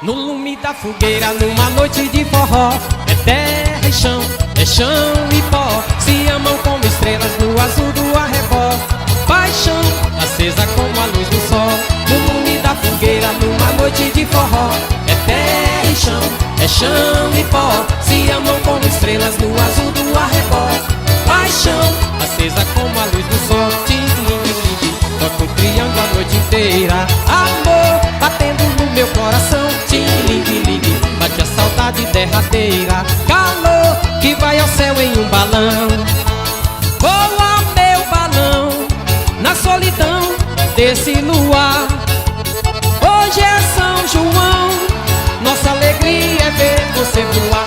No lume da fogueira, numa noite de forró, é terra e chão, é chão e pó. Se amam como estrelas no azul do arrebol. Paixão acesa como a luz do sol. No lume da fogueira, numa noite de forró, é terra e chão, é chão e pó. Se amam como estrelas no azul do arrebol. Paixão acesa como a luz do sol. Tim-lim-lim-lim, toca o triângulo a noite inteira. Amor batendo no meu coração. Tim-lim-lim-lim, bate a saudade derradeira. Calor que vai ao céu em um balão. Voa meu balão na solidão desse luar. Hoje é São João, nossa alegria é ver você voar.